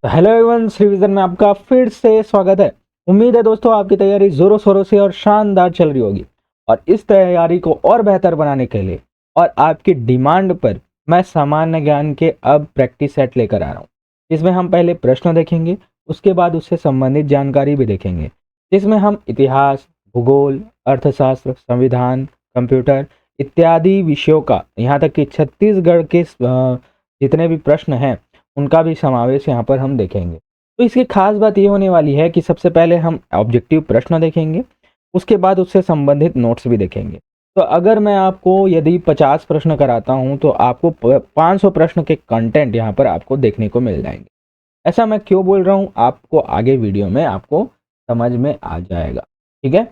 तो hello everyone, revision में आपका फिर से स्वागत है। उम्मीद है दोस्तों आपकी तैयारी जोरों शोरों से और शानदार चल रही होगी। और इस तैयारी को और बेहतर बनाने के लिए और आपकी डिमांड पर मैं सामान्य ज्ञान के अब प्रैक्टिस सेट लेकर आ रहा हूँ। इसमें हम पहले प्रश्न देखेंगे, उसके बाद उससे संबंधित जानकारी भी देखेंगे, जिसमें हम इतिहास, भूगोल, अर्थशास्त्र, संविधान, कंप्यूटर इत्यादि विषयों का, यहाँ तक कि छत्तीसगढ़ के जितने भी प्रश्न हैं उनका भी समावेश यहाँ पर हम देखेंगे। तो इसकी खास बात ये होने वाली है कि सबसे पहले हम ऑब्जेक्टिव प्रश्न देखेंगे, उसके बाद उससे संबंधित नोट्स भी देखेंगे। तो अगर मैं आपको यदि 50 प्रश्न कराता हूँ तो आपको 500 प्रश्न के कंटेंट यहाँ पर आपको देखने को मिल जाएंगे। ऐसा मैं क्यों बोल रहा हूँ, आपको आगे वीडियो में आपको समझ में आ जाएगा। ठीक है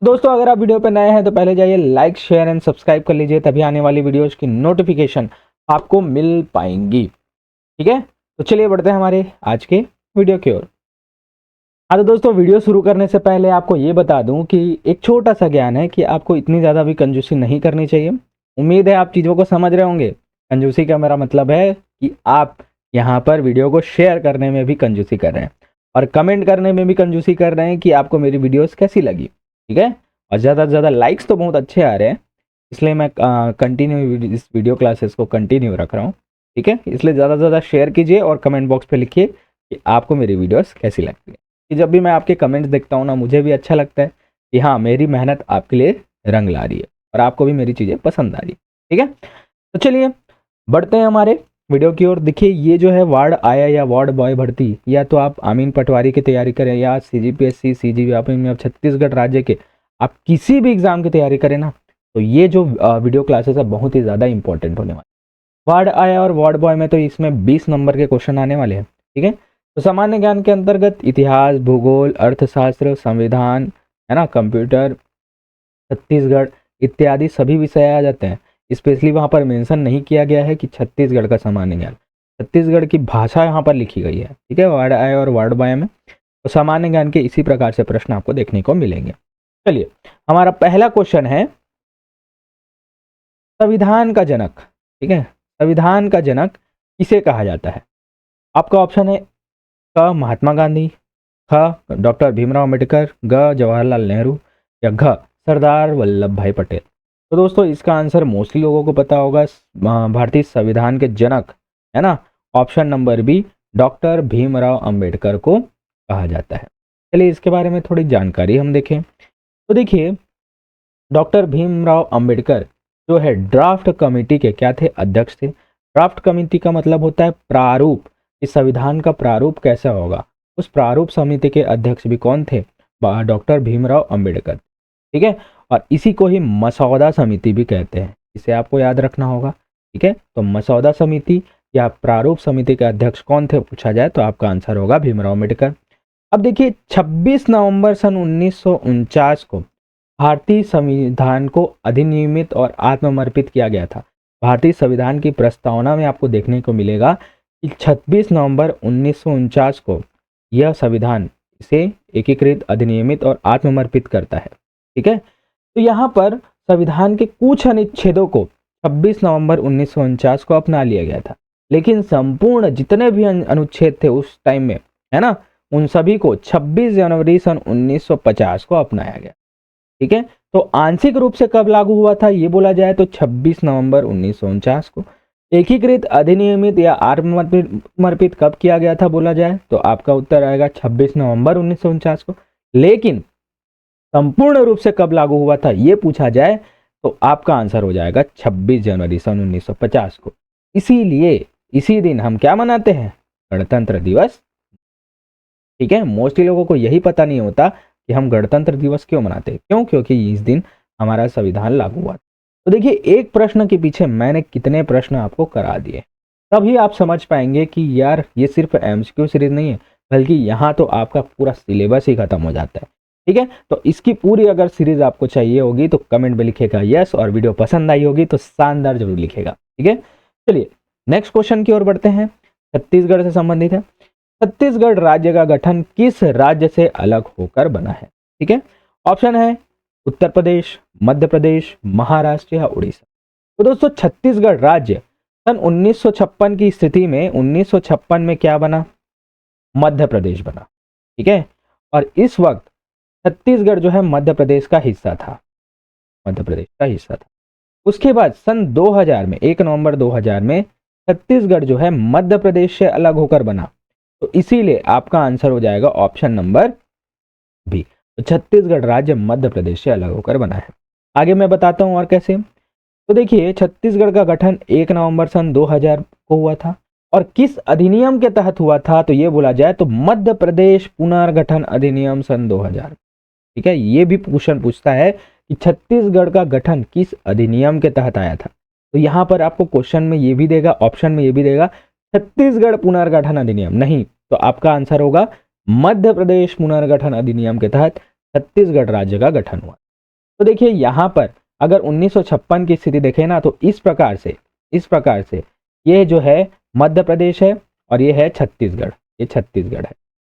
दोस्तों, अगर आप वीडियो पर नए हैं तो पहले जाइए लाइक, शेयर एंड सब्सक्राइब कर लीजिए, तभी आने वाली वीडियोज की नोटिफिकेशन आपको मिल पाएंगी। ठीक है, तो चलिए बढ़ते हैं हमारे आज के वीडियो की ओर। हाँ तो दोस्तों, वीडियो शुरू करने से पहले आपको ये बता दूं कि एक छोटा सा ज्ञान है कि आपको इतनी ज़्यादा भी कंजूसी नहीं करनी चाहिए। उम्मीद है आप चीज़ों को समझ रहे होंगे। कंजूसी का मेरा मतलब है कि आप यहाँ पर वीडियो को शेयर करने में भी कंजूसी कर रहे हैं और कमेंट करने में भी कंजूसी कर रहे हैं कि आपको मेरी वीडियोस कैसी लगी। ठीक है, और ज़्यादा से ज़्यादा लाइक्स तो बहुत अच्छे आ रहे हैं, इसलिए मैं कंटिन्यू इस वीडियो क्लासेस को कंटिन्यू रख रहा हूँ। ठीक है, इसलिए ज़्यादा से ज़्यादा शेयर कीजिए और कमेंट बॉक्स पे लिखिए कि आपको मेरी वीडियोस कैसी लगती है। कि जब भी मैं आपके कमेंट्स देखता हूँ ना, मुझे भी अच्छा लगता है कि हाँ, मेरी मेहनत आपके लिए रंग ला रही है और आपको भी मेरी चीज़ें पसंद आ रही है। ठीक है, तो चलिए बढ़ते हैं हमारे वीडियो की ओर। देखिए, ये जो है वार्ड आया या वार्ड बॉय भर्ती, या तो आप अमीन पटवारी की तैयारी करें या CGPSC CGP में छत्तीसगढ़ राज्य के आप किसी भी एग्जाम की तैयारी करें ना, तो ये जो वीडियो क्लासेस है बहुत ही ज़्यादा इंपॉर्टेंट होने वाले। वार्ड आया और वार्ड बॉय में तो इसमें 20 नंबर के क्वेश्चन आने वाले हैं। ठीक है, तो सामान्य ज्ञान के अंतर्गत इतिहास, भूगोल, अर्थशास्त्र, संविधान, है ना, कंप्यूटर, छत्तीसगढ़ इत्यादि सभी विषय आ जाते हैं। स्पेशली वहाँ पर मेंशन नहीं किया गया है कि छत्तीसगढ़ का सामान्य ज्ञान, छत्तीसगढ़ की भाषा यहाँ पर लिखी गई है। ठीक है, वार्ड आय और वार्ड बॉय में तो सामान्य ज्ञान के इसी प्रकार से प्रश्न आपको देखने को मिलेंगे। चलिए, हमारा पहला क्वेश्चन है संविधान का जनक। ठीक है, संविधान का जनक किसे कहा जाता है? आपका ऑप्शन है क महात्मा गांधी, ख डॉक्टर भीमराव अम्बेडकर, ग जवाहरलाल नेहरू या घ सरदार वल्लभ भाई पटेल। तो दोस्तों, इसका आंसर मोस्टली लोगों को पता होगा, भारतीय संविधान के जनक, है ना, option number B, doctor Bhimrao Ambedkar को कहा जाता है। चलिए इसके बारे में थोड़ी जानकारी हम देखें। तो देखिए, डॉक्टर भीमराव अम्बेडकर जो है ड्राफ्ट कमेटी के क्या थे? अध्यक्ष थे। ड्राफ्ट कमेटी का मतलब होता है प्रारूप, इस संविधान का प्रारूप कैसा होगा, उस प्रारूप समिति के अध्यक्ष भी कौन थे? डॉक्टर भीमराव अम्बेडकर। ठीक है, और इसी को ही मसौदा समिति भी कहते हैं, इसे आपको याद रखना होगा। ठीक है, तो मसौदा समिति या प्रारूप समिति के अध्यक्ष कौन थे पूछा जाए तो आपका आंसर होगा भीमराव अम्बेडकर। अब देखिए, 26 नवंबर सन 1949 को भारतीय संविधान को अधिनियमित और आत्मसमर्पित किया गया था। भारतीय संविधान की प्रस्तावना में आपको देखने को मिलेगा कि 26 नवंबर 1949 को यह संविधान इसे एकीकृत, अधिनियमित और आत्मसमर्पित करता है। ठीक है, तो यहाँ पर संविधान के कुछ अनुच्छेदों को 26 नवंबर 1949 को अपना लिया गया था, लेकिन संपूर्ण जितने भी अनुच्छेद थे उस टाइम में, है ना, उन सभी को 26 जनवरी सन 1950 को अपनाया गया। ठीक है, तो आंशिक रूप से कब लागू हुआ था ये बोला जाए तो 26 नवंबर 1949 को। एकीकृत, अधिनियमित या आत्मसमर्पित कब किया गया था बोला जाए तो आपका उत्तर आएगा 26 नवंबर 1949 को। लेकिन संपूर्ण रूप से कब लागू हुआ था ये पूछा जाए तो आपका आंसर हो जाएगा 26 जनवरी सन 1950 को। इसीलिए इसी दिन हम क्या मनाते हैं? गणतंत्र दिवस। ठीक है, मोस्टली लोगों को यही पता नहीं होता कि हम गणतंत्र दिवस क्यों मनाते हैं। क्यों? क्योंकि इस दिन हमारा संविधान लागू हुआ। तो देखिए, एक प्रश्न के पीछे मैंने कितने प्रश्न आपको करा दिए, तभी आप समझ पाएंगे कि यार ये सिर्फ MCQ सीरीज नहीं है, बल्कि यहाँ तो आपका पूरा सिलेबस ही खत्म हो जाता है। ठीक है, तो इसकी पूरी अगर सीरीज आपको चाहिए होगी तो कमेंट में लिखेगा यस, और वीडियो पसंद आई होगी तो शानदार जरूर लिखेगा। ठीक है, चलिए नेक्स्ट क्वेश्चन की ओर बढ़ते हैं, छत्तीसगढ़ से संबंधित है। छत्तीसगढ़ राज्य का गठन किस राज्य से अलग होकर बना है? ठीक है, ऑप्शन है उत्तर प्रदेश, मध्य प्रदेश, महाराष्ट्र या उड़ीसा। तो दोस्तों, छत्तीसगढ़ राज्य सन 1956 की स्थिति में 1956 में क्या बना? मध्य प्रदेश बना। ठीक है, और इस वक्त छत्तीसगढ़ जो है मध्य प्रदेश का हिस्सा था, मध्य प्रदेश का हिस्सा था। उसके बाद सन 2000 में, 1 नवंबर 2000 में छत्तीसगढ़ जो है मध्य प्रदेश से अलग होकर बना। तो इसीलिए आपका आंसर हो जाएगा ऑप्शन नंबर बी। तो छत्तीसगढ़ राज्य मध्य प्रदेश से अलग होकर बना है। आगे मैं बताता हूं और कैसे। तो देखिए, छत्तीसगढ़ का गठन 1 नवंबर सन 2000 को हुआ था, और किस अधिनियम के तहत हुआ था, तो ये बोला जाए तो मध्य प्रदेश पुनर्गठन अधिनियम सन 2000। ठीक है, ये भी क्वेश्चन पूछता है कि छत्तीसगढ़ का गठन किस अधिनियम के तहत आया था। तो यहां पर आपको क्वेश्चन में ये भी देगा, ऑप्शन में ये भी देगा छत्तीसगढ़ पुनर्गठन अधिनियम, नहीं तो आपका आंसर होगा मध्य प्रदेश पुनर्गठन अधिनियम के तहत छत्तीसगढ़ राज्य का गठन हुआ। तो देखिए यहां पर अगर 1956 की स्थिति देखें ना, तो इस प्रकार से ये जो है मध्य प्रदेश है और ये है छत्तीसगढ़, ये छत्तीसगढ़ है,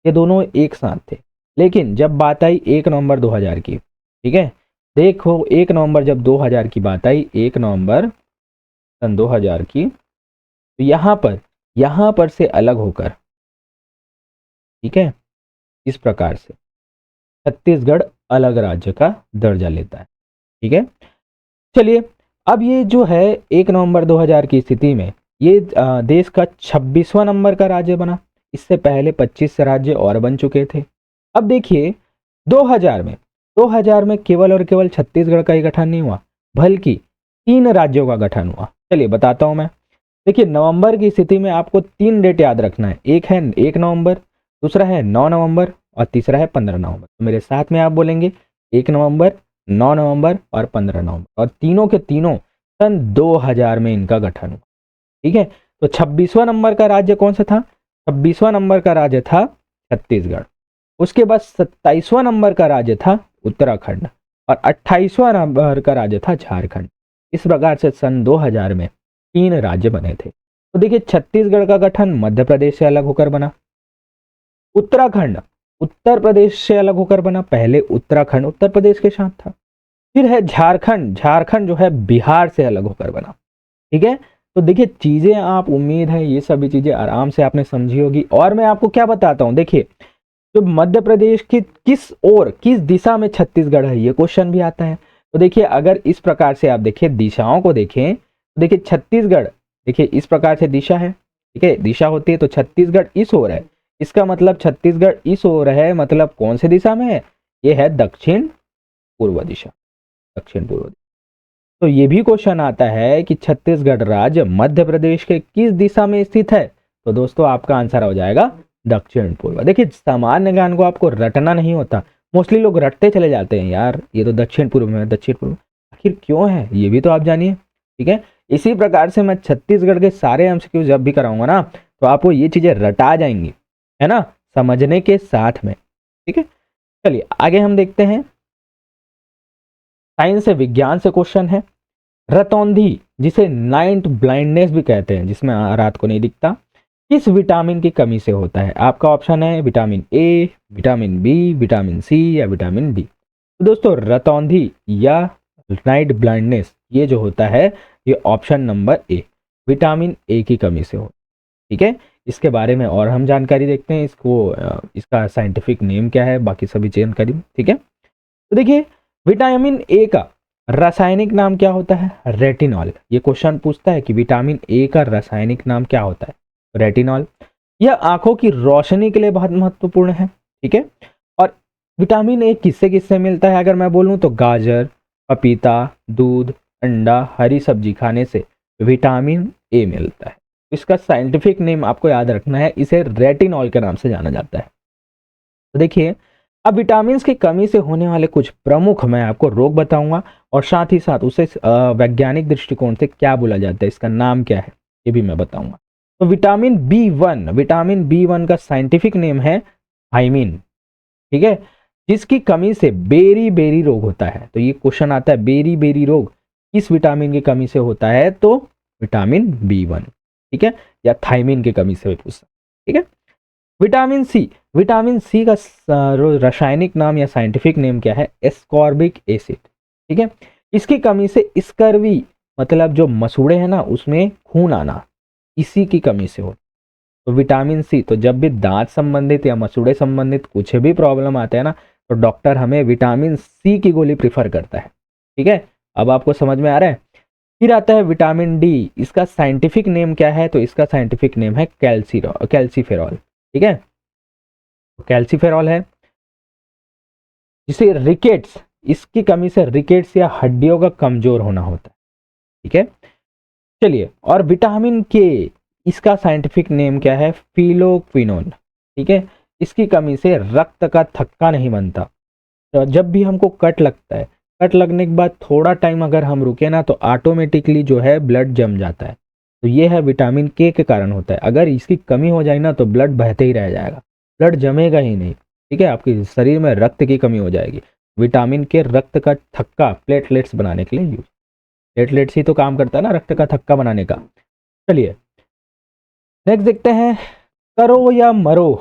ये दोनों एक साथ थे। लेकिन जब बात आई 1 नवंबर 2000 की, ठीक है, देखो 1 नवंबर जब 2000 की बात आई, 1 नवंबर सन 2000 की, तो यहां पर से अलग होकर, ठीक है, इस प्रकार से छत्तीसगढ़ अलग राज्य का दर्जा लेता है। ठीक है, चलिए अब ये जो है 1 नवंबर 2000 की स्थिति में ये देश का 26वां नंबर का राज्य बना। इससे पहले 25 राज्य और बन चुके थे। अब देखिए 2000 में केवल और केवल छत्तीसगढ़ का ही गठन नहीं हुआ, बल्कि 3 राज्यों का गठन हुआ। चलिए बताता हूं मैं। देखिए नवंबर की स्थिति में आपको 3 डेट याद रखना है, एक है 1 नवंबर, दूसरा है 9 नवंबर और तीसरा है 15 नवंबर। तो मेरे साथ में आप बोलेंगे 1 नवंबर, 9 नवंबर और 15 नवंबर, और तीनों के तीनों सन 2000 में इनका गठन हुआ। ठीक है, तो 26वां नंबर का राज्य कौन सा था? 26वां नंबर का राज्य था छत्तीसगढ़। उसके बाद 27वां नंबर का राज्य था उत्तराखंड, और 28वां नंबर का राज्य था झारखंड। इस प्रकार से सन 2000 में 3 राज्य बने थे। तो देखिए छत्तीसगढ़ का गठन मध्य प्रदेश से अलग होकर बना, उत्तराखंड उत्तर प्रदेश से अलग होकर बना, पहले उत्तराखंड उत्तर प्रदेश के साथ था, फिर है झारखंड जो है बिहार से अलग होकर बना। ठीक है, तो देखिए चीजें आप, उम्मीद है ये सभी चीजें आराम से आपने समझी होगी। और मैं आपको क्या बताता हूं, देखिए जो मध्य प्रदेश की किस दिशा में छत्तीसगढ़ है, ये क्वेश्चन भी आता है। तो देखिए अगर इस प्रकार से आप देखिए दिशाओं को देखें, तो देखिए छत्तीसगढ़, देखिए इस प्रकार से दिशा है, ठीक है, दिशा होती है, तो छत्तीसगढ़ इस ओर है, इसका मतलब छत्तीसगढ़ इस ओर है, मतलब कौन से दिशा में है? ये है दक्षिण पूर्व दिशा, दक्षिण पूर्व दिशा। तो ये भी क्वेश्चन आता है कि छत्तीसगढ़ राज्य मध्य प्रदेश के किस दिशा में स्थित है? तो दोस्तों आपका आंसर हो जाएगा दक्षिण पूर्व। देखिए सामान्य ज्ञान को आपको रटना नहीं होता, मोस्टली लोग रटते चले जाते हैं, यार ये तो दक्षिण पूर्व में है, दक्षिण पूर्व, आखिर क्यों है ये भी तो आप जानिए। ठीक है, इसी प्रकार से मैं छत्तीसगढ़ के सारे एमसीक्यू जब भी कराऊंगा ना, तो आपको ये चीजें रटा जाएंगी, है ना, समझने के साथ में। ठीक है, चलिए आगे हम देखते हैं। साइंस से विज्ञान से क्वेश्चन है, रतौंधी जिसे नाइट ब्लाइंडनेस भी कहते हैं, जिसमें रात को नहीं दिखता, किस विटामिन की कमी से होता है? आपका ऑप्शन है vitamin A, vitamin B, vitamin C या विटामिन डी। तो दोस्तों रतौंधी या नाइट ब्लाइंडनेस ये जो होता है, ये option number A, vitamin A की कमी से हो। ठीक है, इसके बारे में और हम जानकारी देखते हैं, इसका साइंटिफिक नेम क्या है, बाकी सभी जानकारी। ठीक है, तो देखिए विटामिन ए का रासायनिक नाम क्या होता है? रेटिनॉल। ये क्वेश्चन पूछता है कि विटामिन ए का रासायनिक नाम क्या होता है? रेटिनॉल। यह आंखों की रोशनी के लिए बहुत महत्वपूर्ण है। ठीक है, और विटामिन ए किससे किससे मिलता है? अगर मैं बोलूं तो गाजर, पपीता, दूध, अंडा, हरी सब्जी खाने से विटामिन ए मिलता है। इसका साइंटिफिक नेम आपको याद रखना है, इसे रेटिनॉल के नाम से जाना जाता है। तो देखिए अब विटामिन की कमी से होने वाले कुछ प्रमुख मैं आपको रोग बताऊंगा, और साथ ही साथ उसे वैज्ञानिक दृष्टिकोण से क्या बोला जाता है, इसका नाम क्या है, ये भी मैं बताऊंगा। तो विटामिन बी वन का साइंटिफिक नेम है थायमिन। ठीक है, जिसकी कमी से बेरी बेरी रोग होता है। तो ये क्वेश्चन आता है, बेरी बेरी रोग किस विटामिन की कमी से होता है? तो विटामिन बी1। ठीक है, या थायमिन की कमी से भी पूछता। ठीक है, विटामिन सी का रासायनिक नाम या साइंटिफिक नेम क्या है? Ascorbic acid. ठीक है, इसकी कमी से स्कर्वी, मतलब जो मसूड़े हैं ना उसमें खून आना, इसी की कमी से हो। तो विटामिन सी, तो जब भी दांत संबंधित या मसूड़े संबंधित कुछ भी प्रॉब्लम आते हैं ना, तो डॉक्टर हमें विटामिन सी की गोली प्रीफर करता है। ठीक है, अब आपको समझ में आ रहा है। फिर आता है विटामिन डी, इसका साइंटिफिक नेम क्या है? तो इसका साइंटिफिक नेम है कैल्सीफेरॉल। ठीक है, कैल्सीफेरॉल है, जिसे रिकेट्स, इसकी कमी से रिकेट्स या हड्डियों का कमजोर होना होता है। ठीक है, चलिए, और विटामिन के, इसका साइंटिफिक नेम क्या है? फिलोक्विनोन। ठीक है, इसकी कमी से रक्त का थक्का नहीं बनता। तो जब भी हमको कट लगता है, कट लगने के बाद थोड़ा टाइम अगर हम रुके ना, तो ऑटोमेटिकली जो है ब्लड जम जाता है। तो ये है विटामिन के कारण होता है। अगर इसकी कमी हो जाए ना, तो ब्लड बहते ही रह जाएगा, ब्लड जमेगा ही नहीं। ठीक है, आपके शरीर में रक्त की कमी हो जाएगी। विटामिन के रक्त का थक्का, प्लेटलेट्स बनाने के लिए यूज, प्लेटलेट्स ही तो काम करता है ना रक्त का थक्का बनाने का। चलिए नेक्स्ट देखते हैं, करो या मरो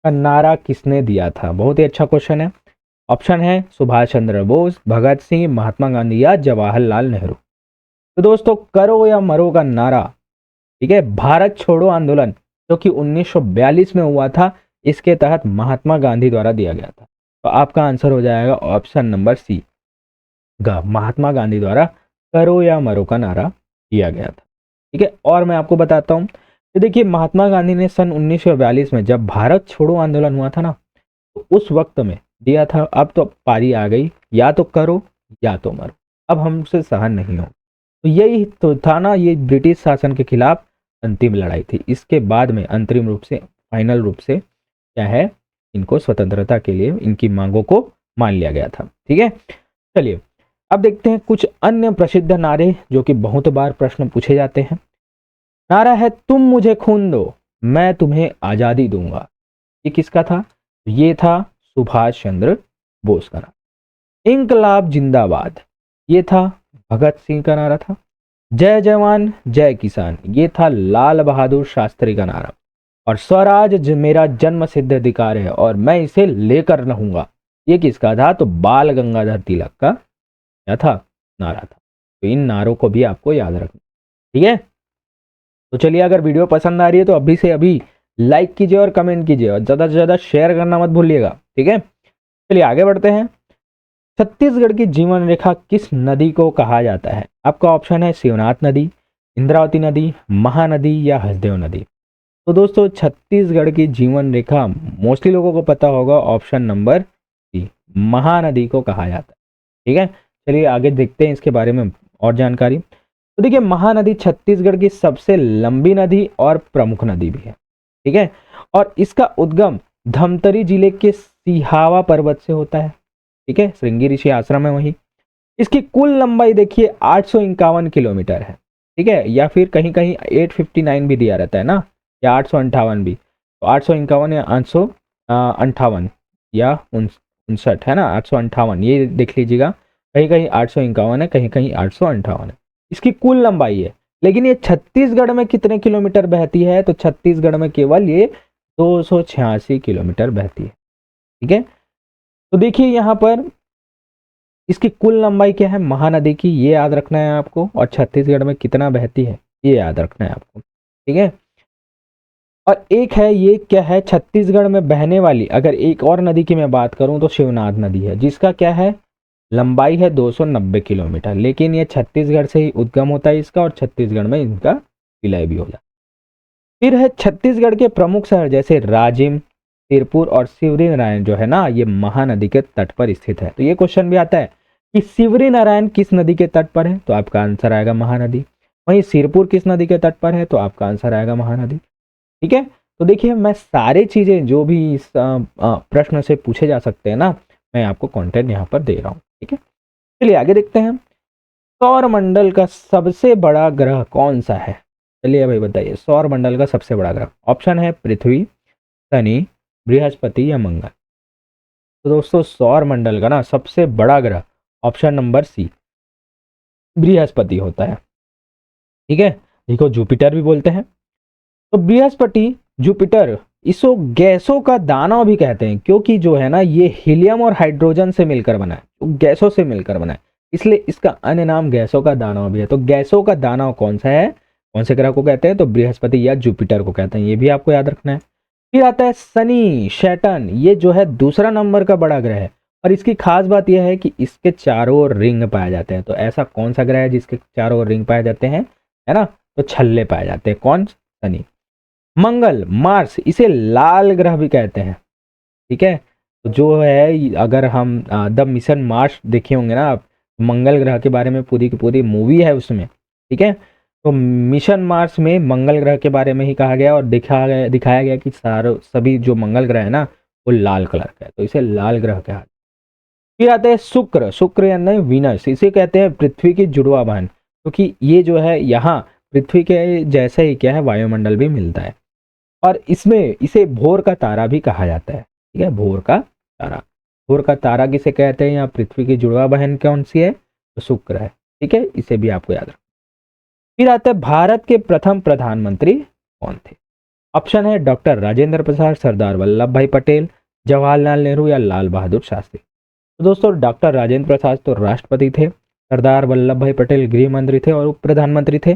का नारा किसने दिया था? बहुत ही अच्छा क्वेश्चन है। ऑप्शन है सुभाष चंद्र बोस, भगत सिंह, महात्मा गांधी या जवाहरलाल नेहरू। तो दोस्तों, करो या मरो का नारा, ठीक है, भारत छोड़ो आंदोलन जो कि 1942 में हुआ था, इसके तहत महात्मा गांधी द्वारा दिया गया था। तो आपका आंसर हो जाएगा option number C, Mahatma Gandhi द्वारा करो या मरो का नारा दिया गया था। ठीक है, और मैं आपको बताता हूं, तो देखिए महात्मा गांधी ने सन 1942 में जब भारत छोड़ो आंदोलन हुआ था ना, तो उस वक्त में दिया था, अब तो पारी आ गई, या तो करो या तो मरो, अब हमसे सहन नहीं हो। तो यही तो था ना, ये ब्रिटिश शासन के खिलाफ अंतिम लड़ाई थी। इसके बाद में अंतरिम रूप से, फाइनल रूप से क्या है, इनको स्वतंत्रता के लिए इनकी मांगों को मान लिया गया था। ठीक है, चलिए अब देखते हैं कुछ अन्य प्रसिद्ध नारे जो कि बहुत बार प्रश्न पूछे जाते हैं। नारा है तुम मुझे खून दो, मैं तुम्हें आजादी दूंगा। ये किसका था? ये था सुभाष चंद्र बोस का नारा। इंकलाब जिंदाबाद, ये था भगत सिंह का नारा था। जय जवान जय किसान, ये था लाल बहादुर शास्त्री का नारा। और स्वराज मेरा जन्म सिद्ध अधिकार है और मैं इसे लेकर रहूंगा, ये किसका था? तो बाल गंगाधर तिलक का क्या था? नारा था। तो इन नारों को भी आपको याद रखना। ठीक है, तो चलिए, अगर वीडियो पसंद आ रही है तो अभी से अभी लाइक कीजिए और कमेंट कीजिए और ज़्यादा से ज़्यादा शेयर करना मत भूलिएगा। ठीक है, चलिए आगे बढ़ते हैं। छत्तीसगढ़ की जीवन रेखा किस नदी को कहा जाता है? आपका ऑप्शन है शिवनाथ नदी, इंद्रावती नदी, महानदी या हसदेव नदी। तो दोस्तों, छत्तीसगढ़ की जीवन रेखा मोस्टली लोगों को पता होगा, ऑप्शन नंबर सी, महानदी को कहा जाता है। ठीक है, चलिए आगे देखते हैं इसके बारे में और जानकारी। तो देखिए, महानदी छत्तीसगढ़ की सबसे लंबी नदी और प्रमुख नदी भी है। ठीक है, और इसका उद्गम धमतरी जिले के सिहावा पर्वत से होता है। ठीक है, श्रृंगी ऋषि आश्रम है वहीं। इसकी कुल लंबाई देखिए 851 किलोमीटर है। ठीक है, या फिर कहीं कहीं 859 भी दिया रहता है ना, या 858 भी। तो 851 या 858 या 59 है ना, 858 ये देख लीजिएगा, कहीं कहीं 851 है, कहीं कहीं 858 है, इसकी कुल लंबाई है। लेकिन ये छत्तीसगढ़ में कितने किलोमीटर बहती है? तो छत्तीसगढ़ में केवल ये 286 किलोमीटर बहती है। ठीक है, तो देखिए यहाँ पर इसकी कुल लंबाई क्या है महानदी की, ये याद रखना है आपको, और छत्तीसगढ़ में कितना बहती है ये याद रखना है आपको। ठीक है, और एक है ये क्या है, छत्तीसगढ़ में बहने वाली, अगर एक और नदी की मैं बात करूं तो शिवनाथ नदी है, जिसका क्या है, लंबाई है 290 किलोमीटर। लेकिन ये छत्तीसगढ़ से ही उद्गम होता है इसका, और छत्तीसगढ़ में इनका विलय भी हो जाता है। फिर है छत्तीसगढ़ के प्रमुख शहर जैसे राजिम, सिरपुर और सिवरी नारायण जो है ना, ये महानदी के तट पर स्थित है। तो ये क्वेश्चन भी आता है कि सिवरी नारायण किस नदी के तट पर है? तो आपका आंसर आएगा महानदी। वहीं सिरपुर किस नदी के तट पर है? तो आपका आंसर आएगा महानदी। ठीक है, तो देखिए मैं सारी चीजें जो भी इस प्रश्न से पूछे जा सकते हैं ना, मैं आपको कंटेंट यहाँ पर दे रहा हूँ। ठीक है, चलिए आगे देखते हैं। सौर मंडल का सबसे बड़ा ग्रह कौन सा है? चलिए भाई बताइए, सौर मंडल का सबसे बड़ा ग्रह। ऑप्शन है पृथ्वी, शनि, बृहस्पति या मंगल। तो दोस्तों, सौर मंडल का ना सबसे बड़ा ग्रह ऑप्शन नंबर सी, बृहस्पति होता है। ठीक है, इसको जुपिटर भी बोलते हैं। तो बृहस्पति, जुपिटर, इसको गैसों का दानव भी कहते हैं, क्योंकि जो है ना ये हीलियम और हाइड्रोजन से मिलकर बना है, तो गैसों से मिलकर बना है, इसलिए इसका अन्य नाम गैसों का दानव भी है। तो गैसों का दानव कौन सा है? कौन से ग्रह को कहते हैं? तो बृहस्पति या जुपिटर को कहते हैं, ये भी आपको याद रखना है। फिर आता है शनि, सैटर्न, ये जो है दूसरा नंबर का बड़ा ग्रह है और इसकी खास बात यह है कि इसके चारों ओर रिंग पाए जाते हैं। तो ऐसा कौन सा ग्रह है जिसके चारों ओर रिंग पाए जाते हैं, है ना? तो छल्ले पाए जाते हैं। कौन? शनि। मंगल, मार्स, इसे लाल ग्रह भी कहते हैं, ठीक है। तो जो है, अगर हम द मिशन मार्स देखे होंगे ना आप, मंगल ग्रह के बारे में पूरी की पूरी मूवी है उसमें, ठीक है। तो मिशन मार्स में मंगल ग्रह के बारे में ही कहा गया और दिखाया गया कि सभी जो मंगल ग्रह है ना वो लाल कलर का है, तो इसे लाल ग्रह कहा। फिर आते हैं शुक्र, शुक्र यानी वीनस, इसे कहते हैं पृथ्वी की जुड़वा बहन, क्योंकि ये जो है यहाँ पृथ्वी के जैसे ही क्या है वायुमंडल भी मिलता है और इसमें इसे भोर का तारा भी कहा जाता है, ठीक है। भोर का तारा, भोर का तारा किसे कहते हैं? या पृथ्वी की जुड़वा बहन कौन सी है? तो शुक्र है, ठीक है। इसे भी आपको याद रखना। फिर आते हैं भारत के प्रथम प्रधानमंत्री कौन थे? ऑप्शन है डॉक्टर राजेंद्र प्रसाद, सरदार वल्लभ भाई पटेल, जवाहरलाल नेहरू या लाल बहादुर शास्त्री। तो दोस्तों डॉक्टर राजेंद्र प्रसाद तो राष्ट्रपति थे, सरदार वल्लभ भाई पटेल गृह मंत्री थे और उप प्रधानमंत्री थे,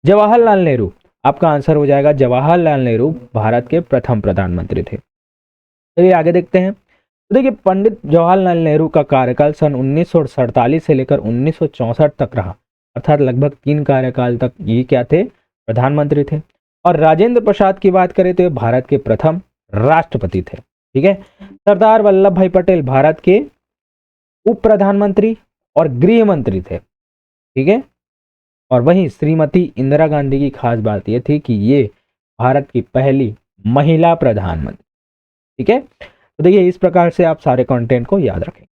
जवाहरलाल नेहरू, आपका आंसर हो जाएगा जवाहरलाल नेहरू भारत के प्रथम प्रधानमंत्री थे। चलिए आगे देखते हैं। तो देखिए पंडित जवाहरलाल नेहरू का कार्यकाल सन 1947 से लेकर 1964 तक रहा, अर्थात लगभग 3 कार्यकाल तक ये क्या थे? प्रधानमंत्री थे। और राजेंद्र प्रसाद की बात करें तो ये भारत के प्रथम राष्ट्रपति थे, ठीक है। सरदार वल्लभ भाई पटेल भारत के उप प्रधानमंत्री और गृह मंत्री थे, ठीक है। और वहीं श्रीमती इंदिरा गांधी की खास बात यह थी कि ये भारत की पहली महिला प्रधानमंत्री, ठीक है। तो देखिए इस प्रकार से आप सारे कंटेंट को याद रखें।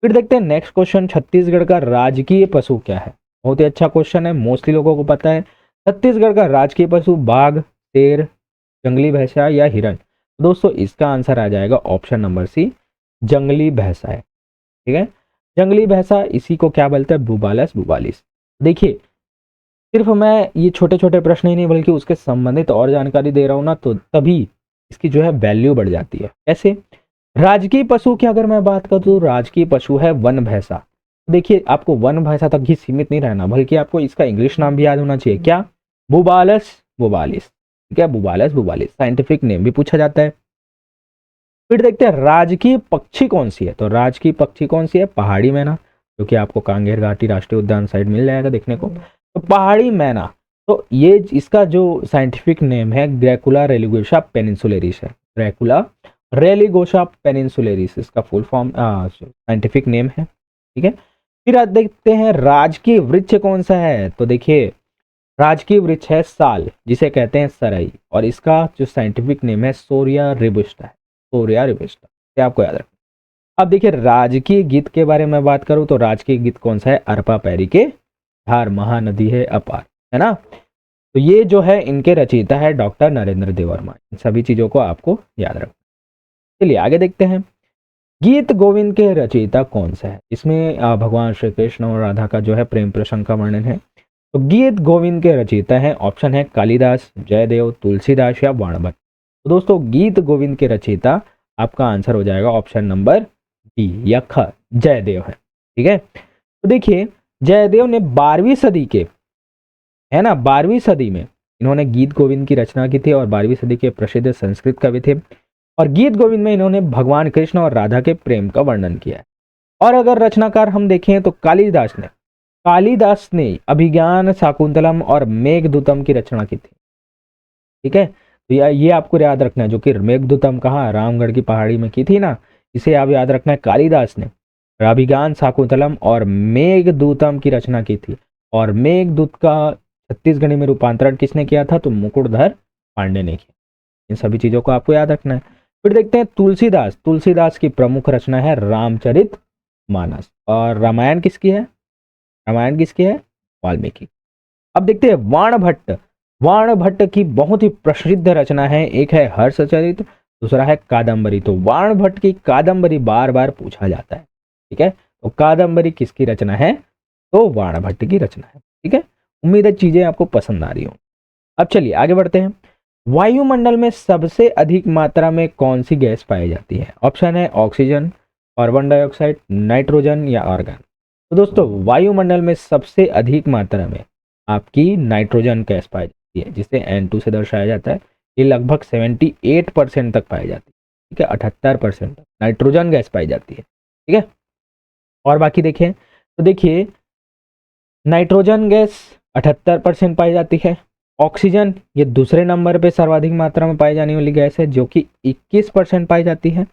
फिर देखते हैं नेक्स्ट क्वेश्चन, छत्तीसगढ़ का राजकीय पशु क्या है? बहुत ही अच्छा क्वेश्चन है, मोस्टली लोगों को पता है। छत्तीसगढ़ का राजकीय पशु बाघ, शेर, जंगली भैंसा या हिरण? दोस्तों इसका आंसर आ जाएगा ऑप्शन नंबर सी, जंगली भैंसा है, ठीक है। जंगली भैंसा, इसी को क्या बोलते हैं? बुबालस बुबालिस। देखिए सिर्फ मैं ये छोटे छोटे प्रश्न ही नहीं बल्कि उसके संबंधित और जानकारी दे रहा हूँ ना, तो तभी इसकी जो है वैल्यू बढ़ जाती है। कैसे? राजकीय पशु की अगर मैं बात करूँ तो राजकीय पशु है वन भैंसा। देखिए आपको वन भैंसा तक ही सीमित नहीं रहना, बल्कि आपको इसका इंग्लिश नाम भी याद होना चाहिए। क्या? बुबालस बुबालिस, ठीक है। बुबालस बुबालिस साइंटिफिक नेम भी पूछा जाता है। फिर देखते हैं राजकीय पक्षी कौन सी है? तो राजकीय पक्षी कौन सी है? पहाड़ी मैना, जो कि आपको कांगेर घाटी राष्ट्रीय उद्यान साइड मिल जाएगा देखने को। तो पहाड़ी मैना, तो ये इसका जो साइंटिफिक नेम है ग्रैकुला रेलिगोशा पेनिनसुलेरिस है। ग्रैकुला रेलिगोशा पेनिनसुलेरिस इसका फुल फॉर्म साइंटिफिक नेम है, ठीक है। फिर आज देखते हैं राजकीय वृक्ष कौन सा है? तो देखिए राजकीय वृक्ष है साल, जिसे कहते हैं सरई, और इसका जो साइंटिफिक नेम है सोरिया रिबुस्टा है। सोरिया रिबुस्टा, ये आपको याद रखना। अब देखिए राजकीय गीत के बारे में बात करूं तो राजकीय गीत कौन सा है? अरपा पैरी के धार महानदी है अपार, है ना। तो ये जो है इनके रचयिता है डॉक्टर नरेंद्र देव वर्मा। इन सभी चीजों को आपको याद रखना। चलिए आगे देखते हैं, गीत गोविंद के रचयिता कौन सा है? इसमें भगवान श्री कृष्ण और राधा का जो है प्रेम प्रसंग का वर्णन है। तो गीत गोविंद के रचयिता है, ऑप्शन है कालिदास, जयदेव, तुलसीदास या बाणभट्ट। तो दोस्तों गीत गोविंद के रचयिता आपका आंसर हो जाएगा ऑप्शन नंबर डी या ख, जयदेव है, ठीक है। तो देखिए जयदेव ने 12वीं सदी के, है ना, 12वीं सदी में इन्होंने गीत गोविंद की रचना की थी और 12वीं सदी के प्रसिद्ध संस्कृत कवि थे। और गीत गोविंद में इन्होंने भगवान कृष्ण और राधा के प्रेम का वर्णन किया है। और अगर रचनाकार हम देखें तो कालिदास ने अभिज्ञान शाकुंतलम और मेघदूतम की रचना की थी, ठीक है। तो ये आपको याद रखना है, जो कि मेघदूतम कहाँ? रामगढ़ की पहाड़ी में की थी ना, इसे आप याद रखना है। कालिदास ने अभिज्ञान शाकुंतलम और मेघदूतम की रचना की थी। और मेघदूत का छत्तीसगढ़ी में रूपांतरण किसने किया था? तो मुकुटधर पांडे ने किया। इन सभी चीजों को आपको याद रखना है। फिर देखते हैं तुलसीदास की प्रमुख रचना है रामचरित मानस। और रामायण किसकी है? वाल्मीकि। अब देखते हैं वाणभट्ट की बहुत ही प्रसिद्ध रचना है, एक है हर्षचरित, दूसरा है कादम्बरी। तो वाणभट्ट की कादम्बरी बार बार पूछा जाता है, ठीक है। तो कादम्बरी किसकी रचना है? तो वाणभट्ट की रचना है, ठीक है। उम्मीद है चीजें आपको पसंद आ रही हो। अब चलिए आगे बढ़ते हैं। वायुमंडल में सबसे अधिक मात्रा में कौन सी गैस पाई जाती है? ऑप्शन है ऑक्सीजन, कार्बन डाइऑक्साइड, नाइट्रोजन या आर्गन। तो दोस्तों वायुमंडल में सबसे अधिक मात्रा में आपकी नाइट्रोजन गैस पाई जाती है, जिसे N2 से दर्शाया जाता है। ये लगभग 78% तक पाई जाती है, ठीक है, 78% तक नाइट्रोजन गैस पाई जाती है, ठीक है। और बाकी देखें तो देखिए नाइट्रोजन गैस 78% पाई जाती है। ऑक्सीजन ये दूसरे नंबर पे सर्वाधिक मात्रा में पाई जाने वाली गैस है, जो कि 21% पाई जाती है।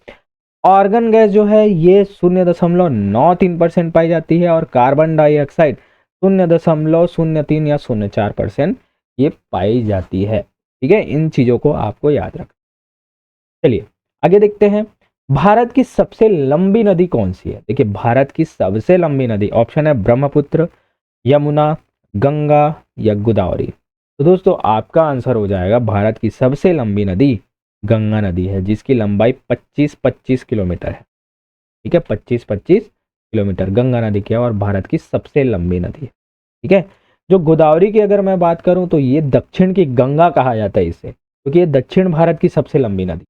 आर्गन गैस जो है ये 0.93% पाई जाती है, और कार्बन डाइऑक्साइड 0.03 या 0.4% ये पाई जाती है, ठीक है। इन चीजों को आपको याद रखना। चलिए आगे देखते हैं, भारत की सबसे लंबी नदी कौन सी है। देखिए भारत की सबसे लंबी नदी, ऑप्शन है ब्रह्मपुत्र, यमुना, गंगा या गोदावरी। तो दोस्तों आपका आंसर हो जाएगा भारत की सबसे लंबी नदी गंगा नदी है, जिसकी लंबाई 25-25 किलोमीटर है, ठीक है, 25-25 किलोमीटर गंगा नदी की है, और भारत की सबसे लंबी नदी है, ठीक है। जो गोदावरी की अगर मैं बात करूं तो ये दक्षिण की गंगा कहा जाता है इसे, क्योंकि ये दक्षिण भारत की सबसे लंबी नदी,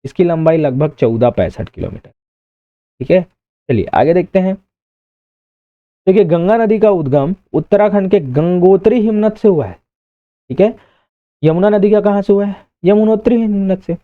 इसकी लंबाई लगभग 1465 किलोमीटर, ठीक है। चलिए आगे देखते हैं। देखिए गंगा नदी का उद्गम उत्तराखंड के गंगोत्री हिमनद से हुआ है, ठीक है। यमुना नदी का कहां से हुआ है, यमुनोत्री हिमनद से।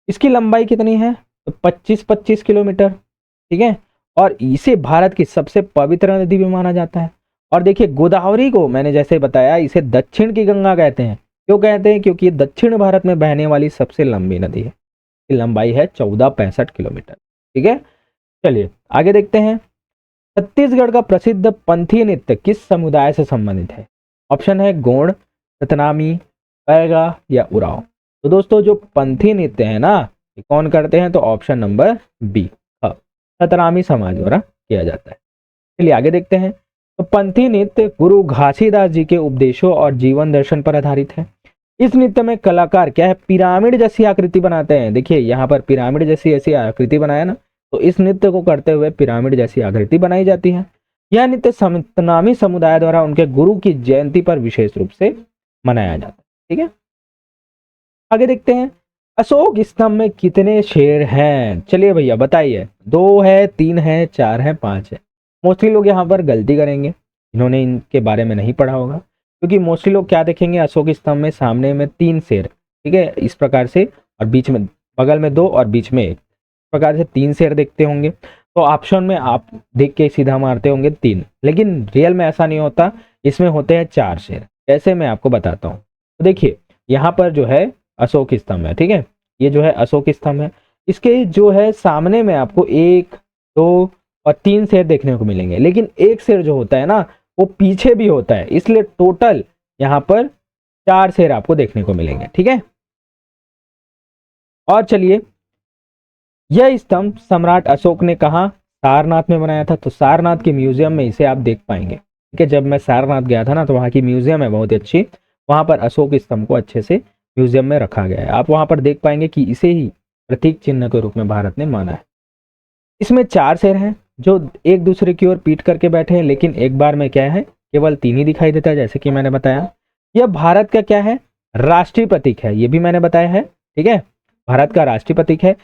इसकी लंबाई कितनी है, तो 25-25 किलोमीटर, ठीक है। और इसे भारत की सबसे पवित्र नदी भी माना जाता है। और देखिए गोदावरी को मैंने जैसे बताया, इसे दक्षिण की गंगा कहते हैं। क्यों कहते हैं, क्योंकि ये दक्षिण भारत में बहने वाली सबसे लंबी नदी है, की लंबाई है 1465 किलोमीटर, ठीक है। चलिए आगे देखते हैं, छत्तीसगढ़ का प्रसिद्ध पंथी नृत्य किस समुदाय से संबंधित है। ऑप्शन है गोंड, सतनामी, बैगा या उरांव। तो दोस्तों जो पंथी नृत्य है ना, ये कौन करते हैं, तो ऑप्शन नंबर बी, सतनामी समाज द्वारा किया जाता है। चलिए आगे देखते हैं, तो पंथी नृत्य गुरु घासीदास जी के उपदेशों और जीवन दर्शन पर आधारित है। इस नृत्य में कलाकार क्या है, पिरामिड जैसी आकृति बनाते हैं। देखिए यहाँ पर पिरामिड जैसी ऐसी आकृति बनाया ना, तो इस नृत्य को करते हुए पिरामिड जैसी आकृति बनाई जाती है। यह नृत्य सतनामी समुदाय द्वारा उनके गुरु की जयंती पर विशेष रूप से मनाया जाता है, ठीक है। आगे देखते हैं, अशोक स्तंभ में कितने शेर हैं। चलिए भैया बताइए, 2 है, 3 है, 4 है, 5 है। मोस्टली लोग यहाँ पर गलती करेंगे, इन्होंने इनके बारे में नहीं पढ़ा होगा, क्योंकि मोस्टली लोग क्या देखेंगे, अशोक स्तंभ में सामने में 3 शेर, ठीक है, इस प्रकार से, और बीच में बगल में 2 और बीच में 1, इस प्रकार से 3 शेर देखते होंगे। तो ऑप्शन में आप देख के सीधा मारते होंगे 3, लेकिन रियल में ऐसा नहीं होता, इसमें होते हैं 4 शेर। कैसे, मैं आपको बताता हूँ। तो देखिए यहाँ पर जो है अशोक स्तंभ है, ठीक है, ये जो है अशोक स्तंभ है। इसके जो है सामने में आपको 1, 2 और 3 शेर देखने को मिलेंगे, लेकिन एक शेर जो होता है ना, वो पीछे भी होता है, इसलिए टोटल यहाँ पर 4 शेर आपको देखने को मिलेंगे, ठीक है। और चलिए, यह स्तंभ सम्राट अशोक ने कहा सारनाथ में बनाया था, तो सारनाथ के म्यूजियम में इसे आप देख पाएंगे, ठीक है। जब मैं सारनाथ गया था ना, तो वहाँ की म्यूजियम है बहुत ही अच्छी, वहाँ पर अशोक स्तंभ को अच्छे से म्यूजियम में रखा गया है। आप वहाँ पर देख पाएंगे कि इसे ही प्रतीक चिन्ह के रूप में भारत ने माना है। इसमें 4 शेर हैं जो एक दूसरे की ओर पीट करके बैठे हैं, लेकिन एक बार में क्या है, केवल 3 ही दिखाई देता है, जैसे कि मैंने बताया। यह भारत का क्या है, राष्ट्रीय प्रतीक है, ये भी मैंने बताया है, ठीक है, भारत का राष्ट्रीय प्रतीक है।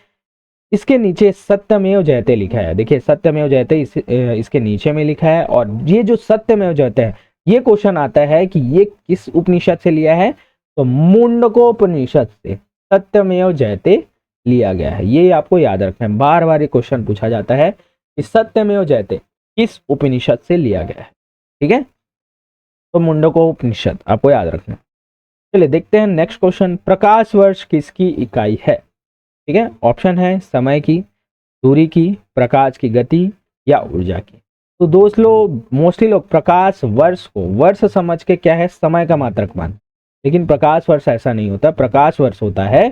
इसके नीचे सत्यमेव जयते लिखा है। देखिए सत्यमेव जयते इसके नीचे में लिखा है, और ये जो सत्यमेव जयते है, ये क्वेश्चन आता है कि ये किस उपनिषद से लिया है, तो मुंडकोपनिषद से सत्यमेव जयते लिया गया है। ये आपको याद रखना है, बार बार ये क्वेश्चन पूछा जाता है कि सत्यमेव जयते किस उपनिषद से लिया गया है, ठीक है, तो मुंडकोपनिषद आपको याद रखना। चलिए देखते हैं नेक्स्ट क्वेश्चन, प्रकाश वर्ष किसकी इकाई है, ठीक है। ऑप्शन है समय की, दूरी की, प्रकाश की गति या ऊर्जा की। तो दोस्त लोग मोस्टली लोग प्रकाश वर्ष को वर्ष समझ के क्या है, समय का मात्रक मान, लेकिन प्रकाश वर्ष ऐसा नहीं होता। प्रकाश वर्ष होता है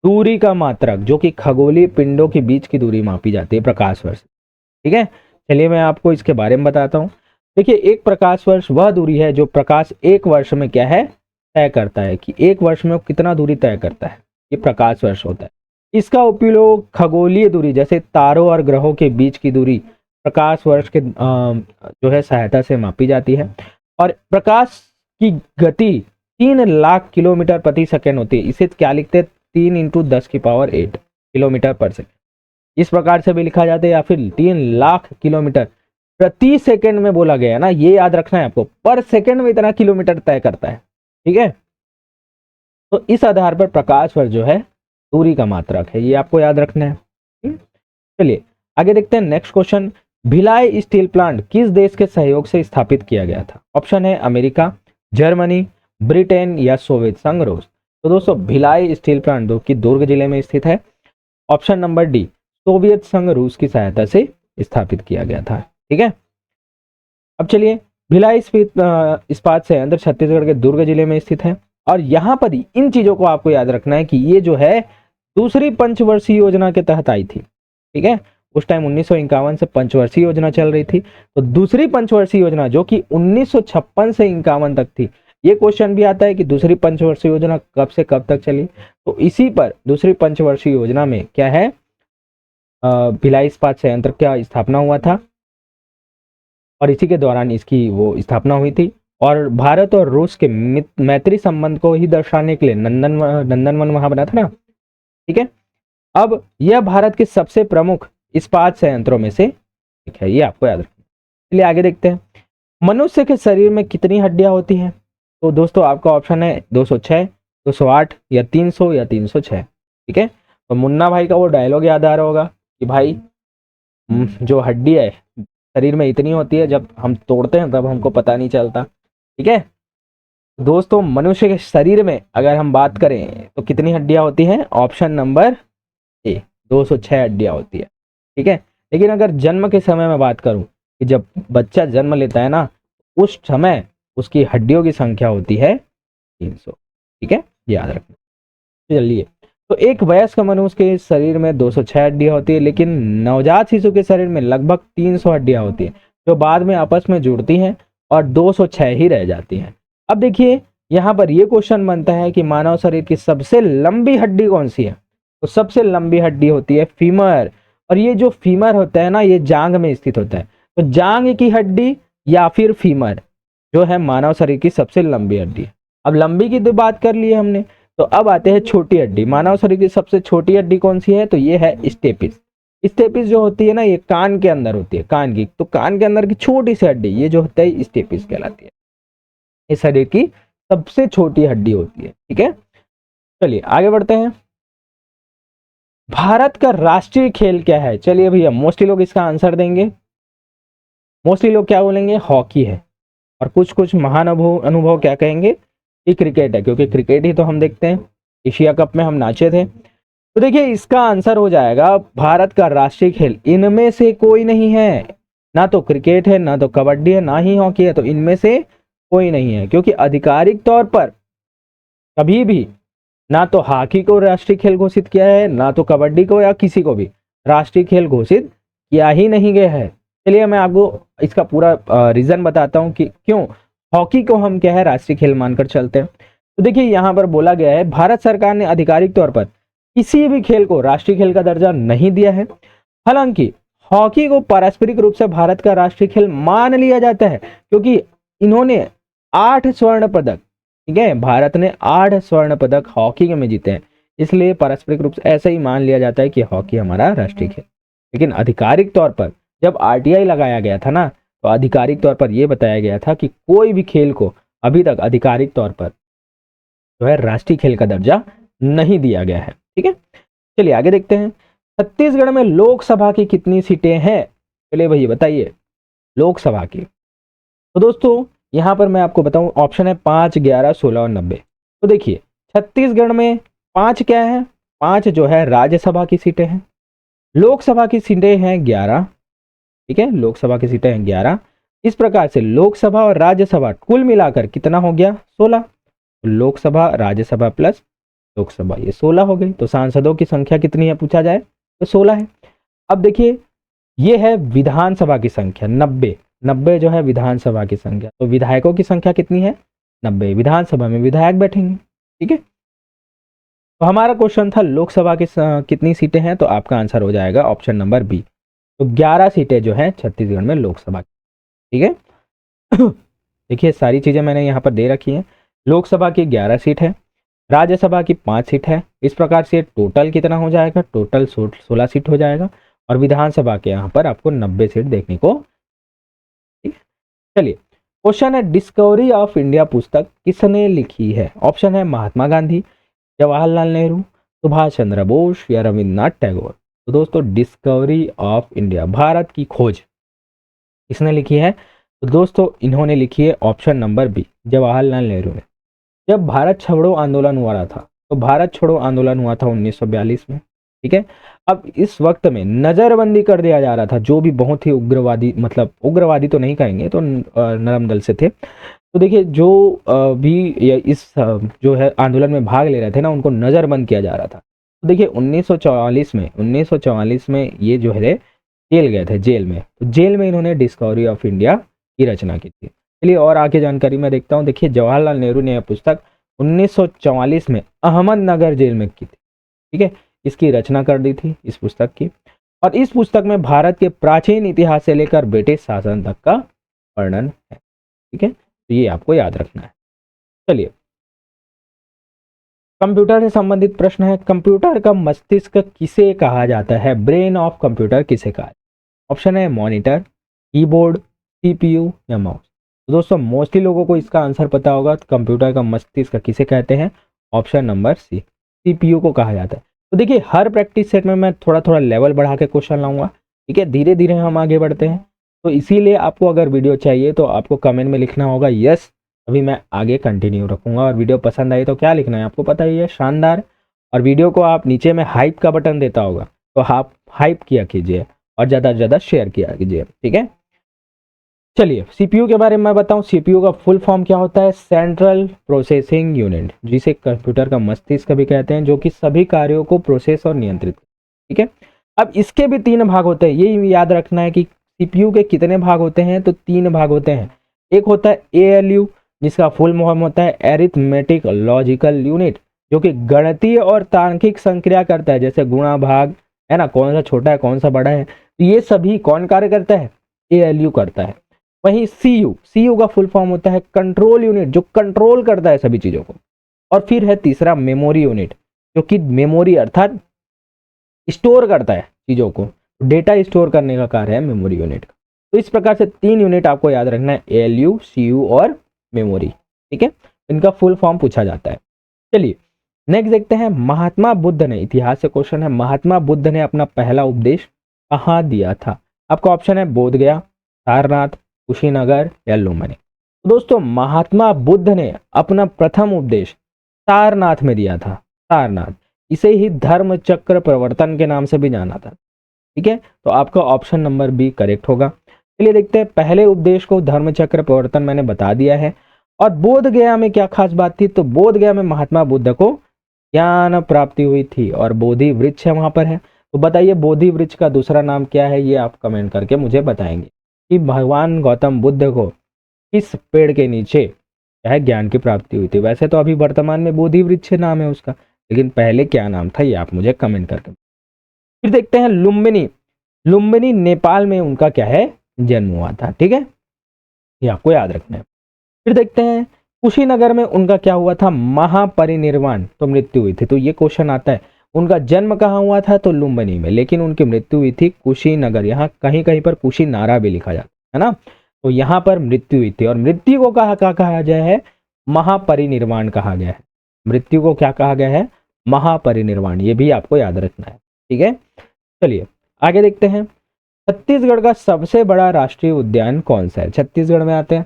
दूरी का मात्रक, जो कि खगोलीय पिंडों के बीच की दूरी मापी जाती है प्रकाश वर्ष, ठीक है। चलिए मैं आपको इसके बारे में बताता हूँ। देखिए एक प्रकाश वर्ष वह दूरी है जो प्रकाश एक वर्ष में क्या है, तय करता है, कि एक वर्ष में वो कितना दूरी तय करता है, ये प्रकाश वर्ष होता है। इसका उपयोग खगोलीय दूरी, जैसे तारों और ग्रहों के बीच की दूरी प्रकाश वर्ष के जो है सहायता से मापी जाती है। और प्रकाश की गति 3 लाख किलोमीटर प्रति सेकेंड होती है। इसे क्या लिखते हैं, 3 × 10⁸ किलोमीटर पर सेकेंड, इस प्रकार से भी लिखा जाता है, या फिर 3 लाख किलोमीटर प्रति सेकंड में बोला गया है ना, ये याद रखना है आपको, पर सेकंड में इतना किलोमीटर तय करता है, ठीक है। तो इस आधार पर प्रकाश वर्ष जो है दूरी का मात्रक है, ये आपको याद रखना है। चलिए आगे देखते हैं next question. Bhilai steel plant किस देश के सहयोग से स्थापित किया गया था? ऑप्शन है अमेरिका, जर्मनी, ब्रिटेन या सोवियत संघ रूस। तो दोस्तों भिलाई स्टील प्लांट जो कि दुर्ग जिले में स्थित है, ऑप्शन नंबर डी, सोवियत संघ रूस की सहायता से स्थापित किया गया था, ठीक है। अब चलिए, भिलाई इस्पात संयंत्र छत्तीसगढ़ के दुर्ग जिले में स्थित है, और यहाँ पर इन चीजों को आपको याद रखना है कि ये जो है दूसरी पंचवर्षीय योजना के तहत आई थी, ठीक है। उस टाइम 1951 से पंचवर्षीय योजना चल रही थी, तो दूसरी पंचवर्षीय योजना जो कि 1956 से 51 तक थी, ये क्वेश्चन भी आता है कि दूसरी पंचवर्षीय योजना कब से कब तक चली। तो इसी पर दूसरी पंचवर्षीय योजना में क्या है, भिलाई इस्पात संयंत्र का स्थापना हुआ था, और इसी के दौरान इसकी वो स्थापना हुई थी। और भारत और रूस के मैत्री संबंध को ही दर्शाने के लिए नंदनवन वहां बना था ना, ठीक है। अब यह भारत के सबसे प्रमुख इस्पात संयंत्रों में से एक है, ये आपको याद रखना। चलिए आगे देखते हैं, मनुष्य के शरीर में कितनी हड्डियां होती हैं? तो दोस्तों आपका ऑप्शन है 206, 208 या 300 या 306, ठीक है। तो मुन्ना भाई का वो डायलॉग याद आ रहा होगा कि भाई जो हड्डी है शरीर में इतनी होती है, जब हम तोड़ते हैं तब हमको पता नहीं चलता, ठीक है। दोस्तों मनुष्य के शरीर में अगर हम बात करें तो कितनी हड्डियां होती हैं? ऑप्शन नंबर ए, 206 हड्डियां होती है, ठीक है। लेकिन अगर जन्म के समय में बात करूं कि जब बच्चा जन्म लेता है ना, उस समय उसकी हड्डियों की संख्या होती है 300, ठीक है, याद रखना। चलिए, तो एक वयस्क मनुष्य के शरीर में 206 हड्डियां होती है, लेकिन नवजात शिशु के शरीर में लगभग 300 हड्डियां होती है, जो बाद में आपस में जुड़ती हैं और 206 ही रह जाती हैं। अब देखिए यहाँ पर ये क्वेश्चन बनता है कि मानव शरीर की सबसे लंबी हड्डी कौन सी है? तो सबसे लंबी हड्डी होती है फीमर, और ये जो फीमर होता है ना, ये जांग में स्थित होता है। तो जांग की हड्डी या फिर फीमर जो है मानव शरीर की सबसे लंबी हड्डी है। अब लंबी की तो बात कर ली है हमने, तो अब आते हैं छोटी हड्डी। मानव शरीर की सबसे छोटी हड्डी कौन सी है? तो ये है स्टेपिस। स्टेपिस जो होती है ना, ये कान के अंदर होती है, कान की, तो कान के अंदर की छोटी सी हड्डी, ये जो होता है स्टेपिस कहलाती है। इस शरीर की सबसे छोटी हड्डी होती है, ठीक है। चलिए आगे बढ़ते हैं, भारत का राष्ट्रीय खेल क्या है? चलिए भैया, मोस्टली लोग इसका आंसर देंगे, मोस्टली लोग क्या बोलेंगे? हॉकी है, और कुछ कुछ महान अनुभव क्या कहेंगे कि क्रिकेट है, क्योंकि क्रिकेट ही तो हम देखते हैं, एशिया कप में हम नाचे थे। तो देखिए इसका आंसर हो जाएगा भारत का राष्ट्रीय खेल इनमें से कोई नहीं है, ना तो क्रिकेट है, ना तो कबड्डी है, ना ही हॉकी है, तो इनमें से कोई नहीं है। क्योंकि आधिकारिक तौर पर कभी भी ना तो हॉकी को राष्ट्रीय खेल घोषित किया है, ना तो कबड्डी को या किसी को भी राष्ट्रीय खेल घोषित किया ही नहीं गया है। चलिए मैं आपको इसका पूरा रीजन बताता हूँ कि क्यों हॉकी को हम क्या है राष्ट्रीय खेल मानकर चलते हैं। तो देखिए यहाँ पर बोला गया है, भारत सरकार ने आधिकारिक तौर पर किसी भी खेल को राष्ट्रीय खेल का दर्जा नहीं दिया है। हालांकि हॉकी को पारंपरिक रूप से भारत का राष्ट्रीय खेल मान लिया जाता है, क्योंकि इन्होंने 8 स्वर्ण पदक, ठीक है, भारत ने 8 स्वर्ण पदक हॉकी में जीते हैं, इसलिए पारंपरिक रूप से ऐसा ही मान लिया जाता है कि हॉकी हमारा राष्ट्रीय खेल। लेकिन आधिकारिक तौर पर जब आरटीआई लगाया गया था ना, तो आधिकारिक तौर पर यह बताया गया था कि कोई भी खेल को अभी तक आधिकारिक तौर पर जो है राष्ट्रीय खेल का दर्जा नहीं दिया गया है, ठीक है। चलिए आगे देखते हैं, छत्तीसगढ़ में लोकसभा की कितनी सीटें हैं? चलिए भैया बताइए लोकसभा की। तो दोस्तों यहां पर मैं आपको बताऊं, ऑप्शन है 5, 11, 16 और 90। तो देखिए छत्तीसगढ़ में 5 क्या है? 5 जो है राज्यसभा की सीटें हैं, लोकसभा की सीटें हैं 11, ठीक है, लोकसभा की सीटें हैं 11। इस प्रकार से लोकसभा और राज्यसभा कुल मिलाकर कितना हो गया? 16। लोकसभा, राज्यसभा प्लस लोकसभा, ये 16 हो गई। तो सांसदों की संख्या कितनी है पूछा जाए तो 16 है। अब देखिए ये है विधानसभा की संख्या 90, 90 जो है विधानसभा की संख्या। तो विधायकों की संख्या कितनी है? 90। विधानसभा में विधायक बैठेंगे, ठीक है। तो हमारा क्वेश्चन था लोकसभा की कितनी सीटें हैं, तो आपका आंसर हो जाएगा ऑप्शन नंबर बी। तो 11 सीटें जो है छत्तीसगढ़ में लोकसभा, ठीक है। देखिए सारी चीजें मैंने यहाँ पर दे रखी हैं। लोकसभा की 11 सीट है, राज्यसभा की 5 सीट है। इस प्रकार से टोटल कितना हो जाएगा? टोटल 16 सीट हो जाएगा। और विधानसभा के यहाँ पर आपको 90 सीट देखने को चलिए, क्वेश्चन है डिस्कवरी ऑफ इंडिया पुस्तक किसने लिखी है? ऑप्शन है महात्मा गांधी, जवाहरलाल नेहरू, सुभाष चंद्र बोस या रविन्द्रनाथ टैगोर। तो दोस्तों डिस्कवरी ऑफ इंडिया, भारत की खोज, किसने लिखी है? तो दोस्तों इन्होंने लिखी है option number B, Jawaharlal Nehru ने। जब भारत छोड़ो आंदोलन हुआ रहा था, तो भारत छोड़ो आंदोलन हुआ था 1942 में, ठीक है। अब इस वक्त में नजरबंदी कर दिया जा रहा था, जो भी बहुत ही उग्रवादी, मतलब उग्रवादी तो नहीं कहेंगे, तो नरम दल से थे। तो देखिए जो भी जो है आंदोलन में भाग ले रहे थे ना, उनको नजरबंद किया जा रहा था। तो देखिए 1944 में ये जो है जेल गए थे, जेल में। तो जेल में इन्होंने डिस्कवरी ऑफ इंडिया की रचना की थी। चलिए और आगे जानकारी मैं देखता हूँ। देखिए जवाहरलाल नेहरू ने यह पुस्तक 1944 में अहमदनगर जेल में की थी, ठीक है। इसकी रचना कर दी थी इस पुस्तक की। और इस पुस्तक में भारत के प्राचीन इतिहास से लेकर ब्रिटिश शासन तक का वर्णन है, ठीक है। तो ये आपको याद रखना है। चलिए, कंप्यूटर से संबंधित प्रश्न है। कंप्यूटर का मस्तिष्क किसे कहा जाता है? ब्रेन ऑफ कंप्यूटर किसे कहा? ऑप्शन है मॉनिटर, कीबोर्ड, सीपीयू या माउस। तो दोस्तों मोस्टली लोगों को इसका आंसर पता होगा। कंप्यूटर का मस्तिष्क किसे कहते हैं? ऑप्शन नंबर सी, सीपीयू को कहा जाता है। तो देखिए हर प्रैक्टिस सेट में मैं थोड़ा थोड़ा लेवल बढ़ा के क्वेश्चन लाऊंगा, ठीक है। धीरे धीरे हम आगे बढ़ते हैं। तो इसीलिए आपको अगर वीडियो चाहिए तो आपको कमेंट में लिखना होगा यस, अभी मैं आगे कंटिन्यू रखूंगा। और वीडियो पसंद आई तो क्या लिखना है आपको पता ही है, शानदार। और वीडियो को आप नीचे में हाइप का बटन देता होगा, तो आप हाइप किया कीजिए और ज़्यादा से ज़्यादा शेयर किया कीजिए, ठीक है। चलिए सीपीयू के बारे में मैं बताऊं। सीपीयू का फुल फॉर्म क्या होता है? सेंट्रल प्रोसेसिंग यूनिट, जिसे कंप्यूटर का मस्तिष्क भी कहते हैं, जो कि सभी कार्यों को प्रोसेस और नियंत्रित, ठीक है। अब इसके भी 3 भाग होते हैं, ये याद रखना है कि सीपीयू के कितने भाग होते हैं। तो 3 भाग होते हैं। एक होता है एएलयू, जिसका फुल फॉर्म होता है एरिथमेटिक लॉजिकल यूनिट, जो कि गणितीय और तार्किक संक्रिया करता है, जैसे गुणा भाग, है ना, कौन सा छोटा है कौन सा बड़ा है, तो ये सभी कौन कार्य करता है? एएलयू करता है। वहीं सीयू का फुल फॉर्म होता है कंट्रोल यूनिट, जो कंट्रोल करता है सभी चीजों को। और फिर है तीसरा मेमोरी यूनिट, जो कि मेमोरी अर्थात स्टोर करता है चीजों को, डेटा स्टोर करने का कार्य है मेमोरी यूनिट का। तो इस प्रकार से 3 यूनिट आपको याद रखना है, एएलयू, सीयू और मेमोरी, ठीक है। इनका फुल फॉर्म पूछा जाता है। चलिए नेक्स्ट देखते हैं। महात्मा बुद्ध ने, इतिहास से क्वेश्चन है, महात्मा बुद्ध ने अपना पहला उपदेश कहाँ दिया था? आपका ऑप्शन है बोध गया, सारनाथ, कुशीनगर या लुम्बिनी। तो दोस्तों महात्मा बुद्ध ने अपना प्रथम उपदेश सारनाथ में दिया था। सारनाथ, इसे ही धर्म चक्र प्रवर्तन के नाम से भी जाना था, ठीक है। तो आपका ऑप्शन नंबर बी करेक्ट होगा। चलिए देखते हैं। पहले उपदेश को धर्म चक्र प्रवर्तन मैंने बता दिया है। और बोध गया में क्या खास बात थी? तो बोध गया में महात्मा बुद्ध को ज्ञान प्राप्ति हुई थी और बोधि वृक्ष है वहां पर है। तो बताइए बोधि वृक्ष का दूसरा नाम क्या है? ये आप कमेंट करके मुझे बताएंगे कि भगवान गौतम बुद्ध को किस पेड़ के नीचे क्या है ज्ञान की प्राप्ति हुई थी। वैसे तो अभी वर्तमान में बोधि वृक्ष नाम है उसका, लेकिन पहले क्या नाम था ये आप मुझे कमेंट करके। फिर देखते हैं लुम्बिनी। लुम्बिनी नेपाल में उनका क्या है जन्म हुआ था, ठीक है, ये आपको याद रखना है। फिर देखते हैं कुशीनगर में उनका क्या हुआ था? महापरिनिर्वाण, तो मृत्यु हुई थी। तो ये क्वेश्चन आता है उनका जन्म कहाँ हुआ था? तो लुम्बिनी में, लेकिन उनकी मृत्यु हुई थी कुशीनगर। यहाँ कहीं कहीं पर कुशीनारा भी लिखा जाता है ना। तो यहाँ पर मृत्यु हुई थी और मृत्यु को कहा गया है महापरिनिर्वाण कहा गया है। मृत्यु को क्या कहा गया है? महापरिनिर्वाण। ये भी आपको याद रखना है, ठीक है। चलिए आगे देखते हैं। छत्तीसगढ़ का सबसे बड़ा राष्ट्रीय उद्यान कौन सा है? छत्तीसगढ़ में आते हैं।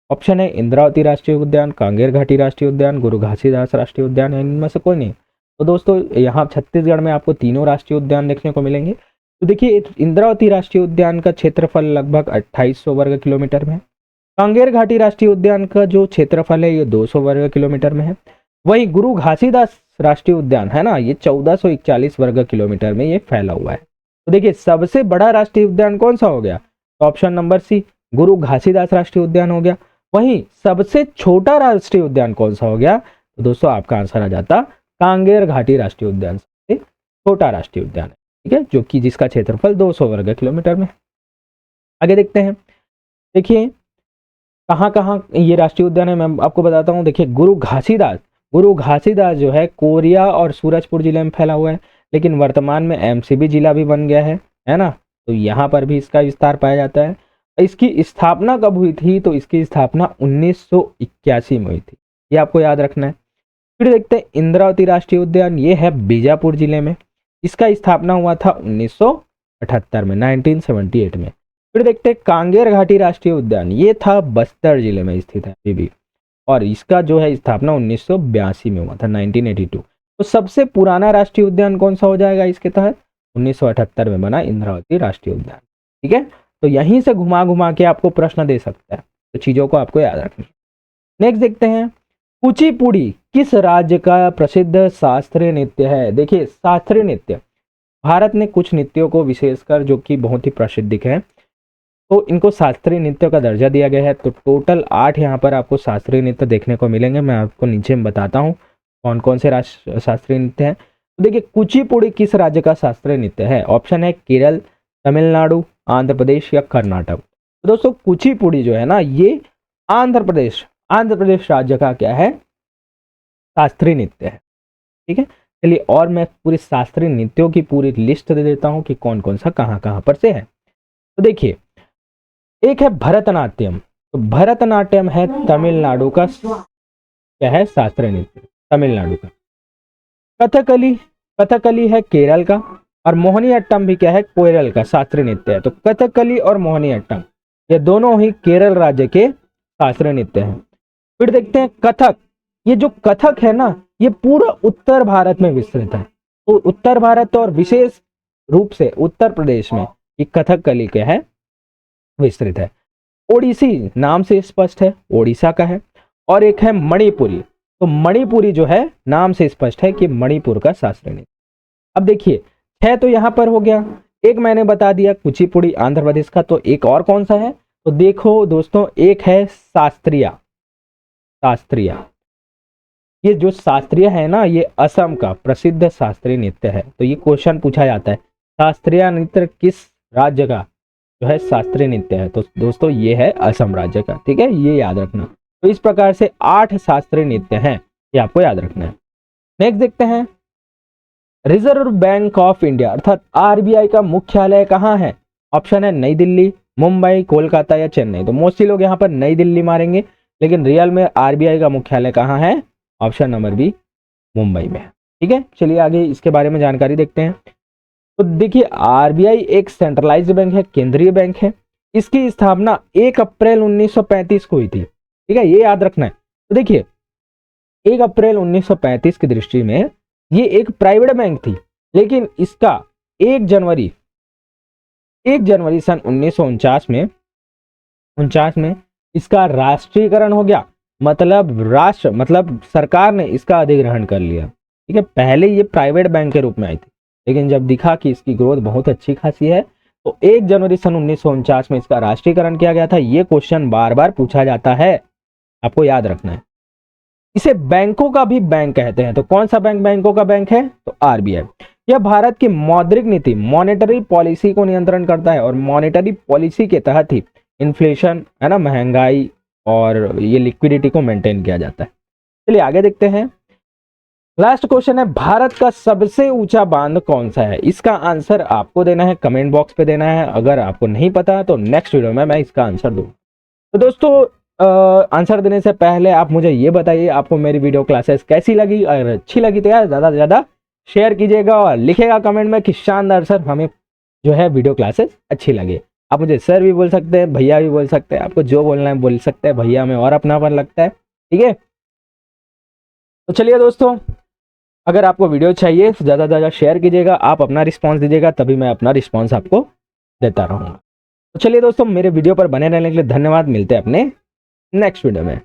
ऑप्शन है इंद्रावती राष्ट्रीय उद्यान, कांगेर घाटी राष्ट्रीय उद्यान, गुरु घासीदास राष्ट्रीय उद्यान, इनमें से कोई नहीं। तो दोस्तों यहाँ छत्तीसगढ़ में आपको तीनों राष्ट्रीय उद्यान देखने को मिलेंगे। तो देखिए इंद्रावती राष्ट्रीय उद्यान का क्षेत्रफल लगभग 2800 वर्ग किलोमीटर में है। कांगेर घाटी राष्ट्रीय उद्यान का जो क्षेत्रफल है ये 200 वर्ग किलोमीटर में है। वहीं गुरु घासीदास राष्ट्रीय उद्यान है ना, ये 1441 वर्ग किलोमीटर में ये फैला हुआ है। तो देखिए सबसे बड़ा राष्ट्रीय उद्यान कौन सा हो गया? तो ऑप्शन नंबर सी, गुरु घासीदास राष्ट्रीय उद्यान हो गया। वहीं सबसे छोटा राष्ट्रीय उद्यान कौन सा हो गया? तो दोस्तों आपका आंसर आ जाता कांगेर घाटी राष्ट्रीय उद्यान सबसे छोटा राष्ट्रीय उद्यान है, ठीक है, जो कि जिसका क्षेत्रफल 200 वर्ग किलोमीटर में। आगे देखते हैं। देखिए कहाँ कहाँ ये राष्ट्रीय उद्यान है, मैं आपको बताता हूँ। देखिए गुरु घासीदास जो है कोरिया और सूरजपुर जिले में फैला हुआ है, लेकिन वर्तमान में एमसीबी जिला भी बन गया है ना। तो यहाँ पर भी इसका विस्तार पाया जाता है। इसकी स्थापना कब हुई थी? तो इसकी स्थापना 1981 में हुई थी, ये आपको याद रखना है। फिर देखते हैं इंद्रावती राष्ट्रीय उद्यान, ये है बीजापुर जिले में, इसका स्थापना हुआ था 1978 में, 1978 में। फिर देखते हैं कांगेर घाटी राष्ट्रीय उद्यान, ये था बस्तर जिले में स्थित है अभी भी, और इसका जो है स्थापना 1982 में हुआ था, 1982। तो सबसे पुराना राष्ट्रीय उद्यान कौन सा हो जाएगा इसके तहत? 1978 में बना इंद्रावती राष्ट्रीय उद्यान। ठीक है, तो यहीं से घुमा घुमा के आपको प्रश्न दे सकता है, तो चीजों को आपको याद रखना। नेक्स्ट देखते हैं, कुचिपुड़ी किस राज्य का प्रसिद्ध शास्त्रीय नृत्य है? देखिए शास्त्रीय नृत्य, भारत ने कुछ नृत्यों को विशेषकर जो कि बहुत ही प्रसिद्ध है, तो इनको शास्त्रीय नृत्य का दर्जा दिया गया है। तो टोटल 8 यहाँ पर आपको शास्त्रीय नृत्य देखने को मिलेंगे। मैं आपको नीचे में बताता हूँ कौन कौन से शास्त्रीय नृत्य हैं। तो देखिए कुचिपुड़ी किस राज्य का शास्त्रीय नृत्य है? ऑप्शन है केरल, तमिलनाडु, आंध्र प्रदेश या कर्नाटक। तो दोस्तों कुचिपुड़ी जो है ना, ये आंध्र प्रदेश राज्य का क्या है? शास्त्रीय नृत्य है। ठीक है, चलिए और मैं पूरी शास्त्रीय नृत्यों की पूरी लिस्ट दे देता हूँ कि कौन कौन सा कहाँ पर से है। तो देखिए एक है भरतनाट्यम, तो भरतनाट्यम है तमिलनाडु का क्या है? शास्त्रीय नृत्य, तमिलनाडु का। कथकली है केरल का, और मोहिनीअट्टम भी क्या है? केरल का शास्त्रीय नृत्य है। तो कथकली और मोहिनीअट्टम ये दोनों ही केरल राज्य के शास्त्रीय नृत्य हैं। फिर देखते हैं कथक, ये जो कथक है ना, ये पूरा उत्तर भारत में विस्तृत है। तो उत्तर भारत और विशेष रूप से उत्तर प्रदेश में ये कथकली क्या है? विस्तृत है। ओडिसी नाम से स्पष्ट है, ओडिशा का है। और एक है मणिपुरी, तो मणिपुरी जो है नाम से स्पष्ट है कि मणिपुर का शास्त्रीय नृत्य। अब देखिए 6 तो यहां पर हो गया, एक मैंने बता दिया कुचिपुड़ी आंध्र प्रदेश का, तो एक और कौन सा है? तो देखो दोस्तों, एक है शास्त्रीय। ये जो शास्त्रीय है ना, ये असम का प्रसिद्ध शास्त्रीय नृत्य है। तो ये क्वेश्चन पूछा जाता है, शास्त्रीय नृत्य किस राज्य का जो है शास्त्रीय नृत्य है? तो दोस्तों ये है असम राज्य का। ठीक है, ये याद रखना। तो इस प्रकार से 8 शास्त्रीय नृत्य हैं, ये आपको याद रखना है। नेक्स्ट देखते हैं, रिजर्व बैंक ऑफ इंडिया अर्थात आरबीआई का मुख्यालय कहाँ है? ऑप्शन है नई दिल्ली, मुंबई, कोलकाता या चेन्नई। तो मोस्टली लोग यहाँ पर नई दिल्ली मारेंगे, लेकिन रियल में आरबीआई का मुख्यालय कहाँ है? ऑप्शन नंबर बी, मुंबई में। ठीक है, चलिए आगे इसके बारे में जानकारी देखते हैं। तो देखिए आरबीआई एक सेंट्रलाइज्ड बैंक है, केंद्रीय बैंक है। इसकी स्थापना 1 अप्रैल 1935 को हुई थी। ठीक है, ये याद रखना है। तो देखिए 1 अप्रैल 1935 की दृष्टि में ये एक प्राइवेट बैंक थी, लेकिन इसका 1 जनवरी सन 1949 में इसका राष्ट्रीयकरण हो गया। मतलब सरकार ने इसका अधिग्रहण कर लिया। ठीक है, पहले ये प्राइवेट बैंक के रूप में आई थी, लेकिन जब दिखा कि इसकी ग्रोथ बहुत अच्छी खासी है, तो 1 जनवरी सन 1949 में इसका राष्ट्रीयकरण किया गया था। ये क्वेश्चन बार बार पूछा जाता है, आपको याद रखना है। इसे बैंकों का भी बैंक कहते हैं। तो कौन सा बैंक बैंकों का बैंक है? तो आरबीआई। यह भारत की मौद्रिक नीति मॉनेटरी पॉलिसी को नियंत्रण करता है, और मॉनेटरी पॉलिसी के तहत ही इन्फ्लेशन है ना, महंगाई और ये लिक्विडिटी को मेंटेन किया जाता है। चलिए आगे देखते हैं। लास्ट क्वेश्चन है, भारत का सबसे ऊंचा बांध कौन सा है? इसका आंसर आपको देना है, कमेंट बॉक्स पे देना है। अगर आपको नहीं पता तो नेक्स्ट वीडियो में मैं इसका आंसर दूंगा। तो दोस्तों आंसर देने से पहले आप मुझे ये बताइए आपको मेरी वीडियो क्लासेस कैसी लगी। अगर अच्छी लगी तो यार ज़्यादा से ज़्यादा शेयर कीजिएगा और लिखेगा कमेंट में कि शानदार सर, हमें जो है वीडियो क्लासेस अच्छी लगी। आप मुझे सर भी बोल सकते हैं, भैया भी बोल सकते हैं, आपको जो बोलना है बोल सकते हैं। भैया में और अपनापन लगता है। ठीक है, तो चलिए दोस्तों, अगर आपको वीडियो चाहिए तो ज़्यादा से ज़्यादा शेयर कीजिएगा, आप अपना रिस्पॉन्स दीजिएगा, तभी मैं अपना रिस्पॉन्स आपको देता रहूँगा। तो चलिए दोस्तों, मेरे वीडियो पर बने रहने के लिए धन्यवाद। मिलते हैं अपने नेक्स्ट वीडियो में।